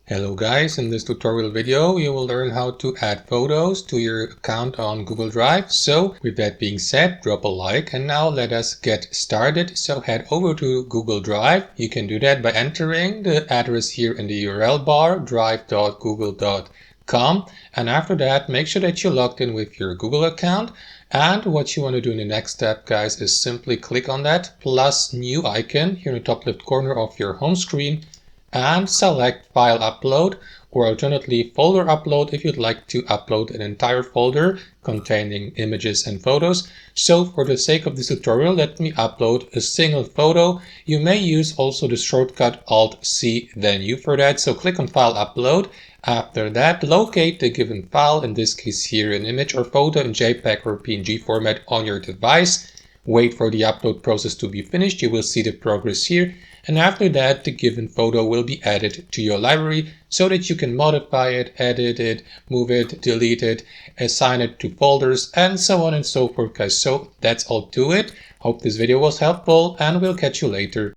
Hello guys, in this tutorial video you will learn how to add photos to your account on Google Drive. So with that being said, drop a like and now let us get started. So head over to Google Drive. You can do that by entering the address here in the URL bar, drive.google.com, and after that make sure that you're logged in with your Google account. And what you want to do in the next step, guys, is simply click on that plus new icon here in the top left corner of your home screen and select file upload, or alternately folder upload if you'd like to upload an entire folder containing images and photos. So for the sake of this tutorial, let me upload a single photo. You may use also the shortcut Alt-C then U for that. So click on file upload. After that, locate the given file, in this case here an image or photo in JPEG or PNG format on your device. Wait for the upload process to be finished. You will see the progress here. And after that, the given photo will be added to your library so that you can modify it, edit it, move it, delete it, assign it to folders, and so on and so forth, guys. So that's all to it. Hope this video was helpful, and we'll catch you later.